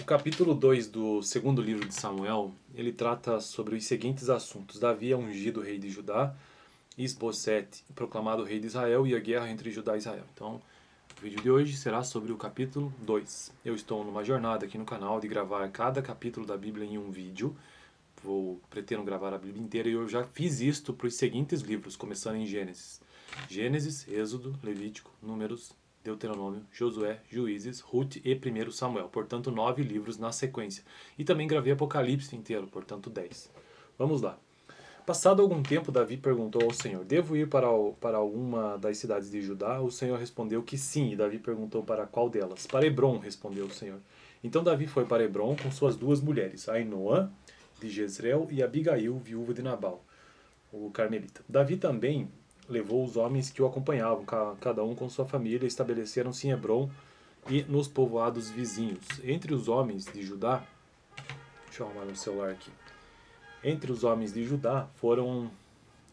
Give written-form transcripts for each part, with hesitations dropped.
capítulo 2 do segundo livro de Samuel, ele trata sobre os seguintes assuntos. Davi é ungido rei de Judá, Isbosete proclamado rei de Israel e a guerra entre Judá e Israel. Então, o vídeo de hoje será sobre o capítulo 2. Eu estou numa jornada aqui no canal de gravar cada capítulo da Bíblia em um vídeo. Pretendo gravar a Bíblia inteira e eu já fiz isto para os seguintes livros, começando em Gênesis. Gênesis, Êxodo, Levítico, Números, Deuteronômio, Josué, Juízes, Ruth e 1 Samuel. Portanto, 9 livros na sequência. E também gravei Apocalipse inteiro, portanto 10. Vamos lá. Passado algum tempo, Davi perguntou ao Senhor: devo ir para alguma das cidades de Judá? O Senhor respondeu que sim, e Davi perguntou para qual delas? Para Hebrom, respondeu o Senhor. Então Davi foi para Hebrom com suas duas mulheres, Ainoã, de Jezreel, e Abigail, viúva de Nabal, o carmelita. Davi também levou os homens que o acompanhavam, cada um com sua família, estabeleceram-se em Hebrom e nos povoados vizinhos. Entre os homens de Judá, deixa eu arrumar meu celular aqui. Entre os homens de Judá foram...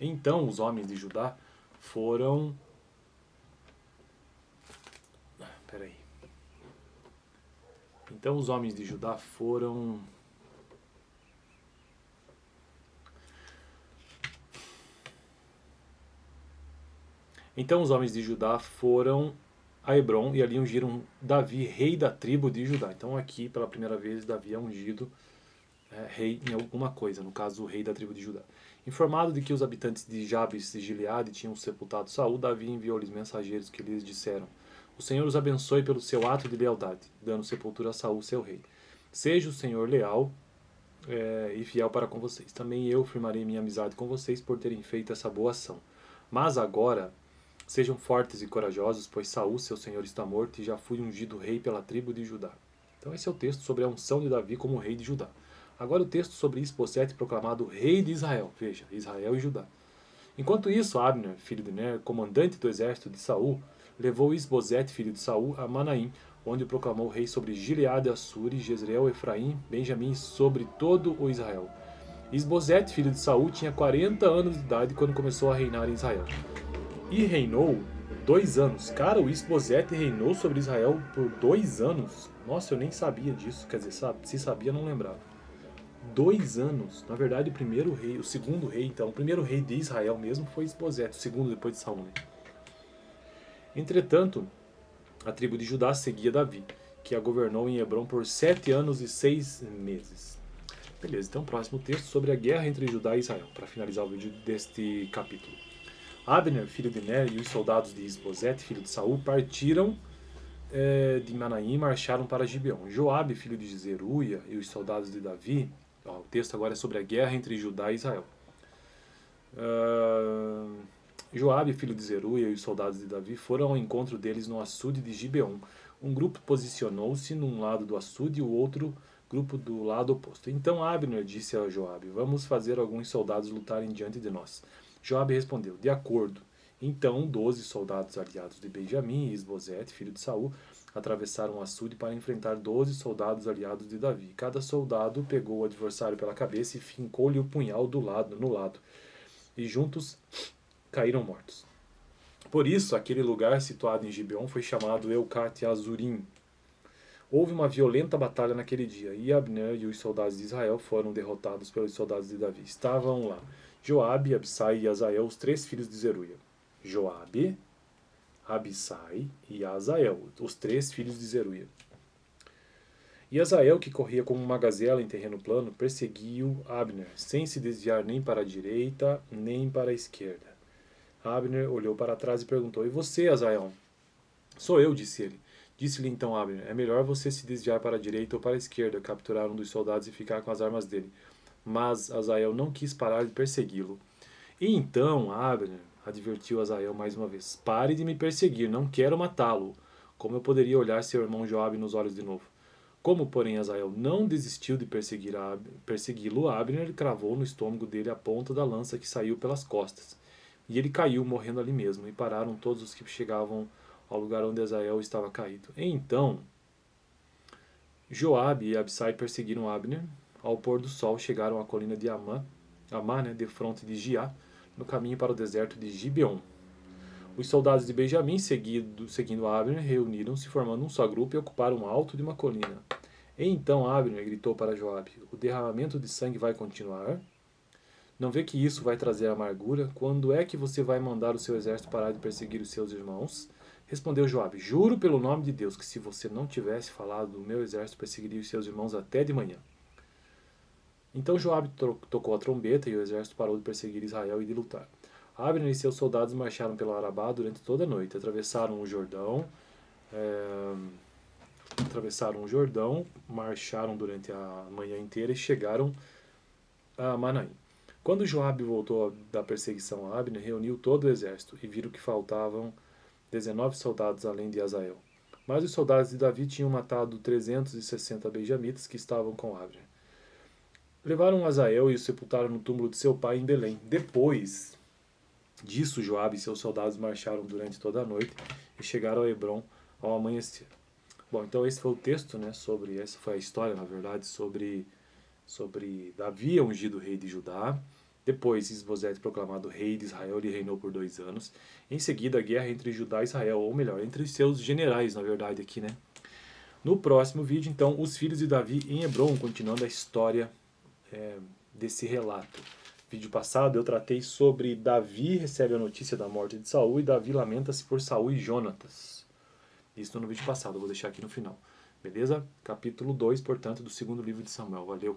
Então os homens de Judá foram... Peraí. Então os homens de Judá foram... Então os homens de Judá foram a Hebrom e ali ungiram Davi, rei da tribo de Judá. Então aqui, pela primeira vez, Davi é ungido rei em alguma coisa, no caso o rei da tribo de Judá. Informado de que os habitantes de Jabes e Gileade tinham sepultado Saul, Davi enviou-lhes mensageiros que lhes disseram: o Senhor os abençoe pelo seu ato de lealdade, dando sepultura a Saul, seu rei. Seja o Senhor leal e fiel para com vocês. Também eu firmarei minha amizade com vocês por terem feito essa boa ação. Mas agora... sejam fortes e corajosos, pois Saul, seu senhor, está morto e já fui ungido rei pela tribo de Judá. Então esse é o texto sobre a unção de Davi como rei de Judá. Agora o texto sobre Isbosete proclamado rei de Israel. Veja, Israel e Judá. Enquanto isso, Abner, filho de Ner, comandante do exército de Saul, levou Isbosete, filho de Saul, a Manaim, onde o proclamou rei sobre Gileade, Assuri, Jezreel, Efraim, Benjamim e sobre todo o Israel. Isbosete, filho de Saul, tinha 40 anos de idade quando começou a reinar em Israel. E reinou 2 anos. Cara, o Isbosete reinou sobre Israel por 2 anos. Nossa, eu nem sabia disso. Quer dizer, se sabia, não lembrava. 2 anos. Na verdade, o segundo rei, então. O primeiro rei de Israel mesmo foi Isbosete. O segundo depois de Saul, né? Entretanto, a tribo de Judá seguia Davi, que a governou em Hebrom por 7 anos e 6 meses. Beleza, então próximo texto sobre a guerra entre Judá e Israel, para finalizar o vídeo deste capítulo. Abner, filho de Ner, e os soldados de Isbosete, filho de Saul, partiram de Manaim e marcharam para Gibeon. Joabe, filho de Zeruia, e os soldados de Davi... o texto agora é sobre a guerra entre Judá e Israel. Joabe, filho de Zeruia, e os soldados de Davi foram ao encontro deles no açude de Gibeon. Um grupo posicionou-se num lado do açude e o outro grupo do lado oposto. Então Abner disse a Joabe: vamos fazer alguns soldados lutarem diante de nós. Joabe respondeu: de acordo. Então 12 soldados aliados de Benjamim e Isbosete, filho de Saul, atravessaram o açude para enfrentar 12 soldados aliados de Davi. Cada soldado pegou o adversário pela cabeça e fincou-lhe o punhal no lado. E juntos caíram mortos. Por isso, aquele lugar situado em Gibeon foi chamado Eucate Azurim. Houve uma violenta batalha naquele dia, e Abner e os soldados de Israel foram derrotados pelos soldados de Davi. Estavam lá Joabe, Abissai e Azael, os 3 filhos de Zeruia. Joabe, Abissai e Azael, os 3 filhos de Zeruia. E Azael, que corria como uma gazela em terreno plano, perseguiu Abner, sem se desviar nem para a direita, nem para a esquerda. Abner olhou para trás e perguntou: e você, Azael? Sou eu, disse ele. Disse-lhe então Abner: é melhor você se desviar para a direita ou para a esquerda, capturar um dos soldados e ficar com as armas dele. Mas Azael não quis parar de persegui-lo. E então Abner advertiu Azael mais uma vez: pare de me perseguir, não quero matá-lo. Como eu poderia olhar seu irmão Joabe nos olhos de novo? Como, porém, Azael não desistiu de persegui-lo, Abner cravou no estômago dele a ponta da lança que saiu pelas costas. E ele caiu, morrendo ali mesmo, e pararam todos os que chegavam ao lugar onde Azael estava caído. Então Joabe e Abissai perseguiram Abner. Ao pôr do sol chegaram à colina de Amá, defronte de Giá, no caminho para o deserto de Gibeon. Os soldados de Benjamim, seguindo Abner, reuniram-se formando um só grupo e ocuparam o alto de uma colina. Então Abner gritou para Joabe: o derramamento de sangue vai continuar? Não vê que isso vai trazer amargura? Quando é que você vai mandar o seu exército parar de perseguir os seus irmãos? Respondeu Joabe: juro pelo nome de Deus que se você não tivesse falado, o meu exército perseguiria os seus irmãos até de manhã. Então Joabe tocou a trombeta e o exército parou de perseguir Israel e de lutar. Abner e seus soldados marcharam pelo Arabá durante toda a noite, atravessaram o Jordão, marcharam durante a manhã inteira e chegaram a Manaim. Quando Joabe voltou da perseguição a Abner, reuniu todo o exército e viram que faltavam 19 soldados além de Azael. Mas os soldados de Davi tinham matado 360 benjamitas que estavam com Abner. Levaram Azael e o sepultaram no túmulo de seu pai em Belém. Depois disso, Joabe e seus soldados marcharam durante toda a noite e chegaram a Hebrom ao amanhecer. Bom, então esse foi o texto, né, essa foi a história, na verdade, sobre Davi, ungido rei de Judá. Depois, Isbosete, proclamado rei de Israel, ele reinou por 2 anos. Em seguida, a guerra entre Judá e Israel, ou melhor, entre seus generais, na verdade, aqui, né? No próximo vídeo, então, os filhos de Davi em Hebrom, continuando a história desse relato. Vídeo passado eu tratei sobre Davi recebe a notícia da morte de Saul e Davi lamenta-se por Saul e Jonatas. Isso no vídeo passado, eu vou deixar aqui no final. Beleza? Capítulo 2, portanto, do segundo livro de Samuel. Valeu!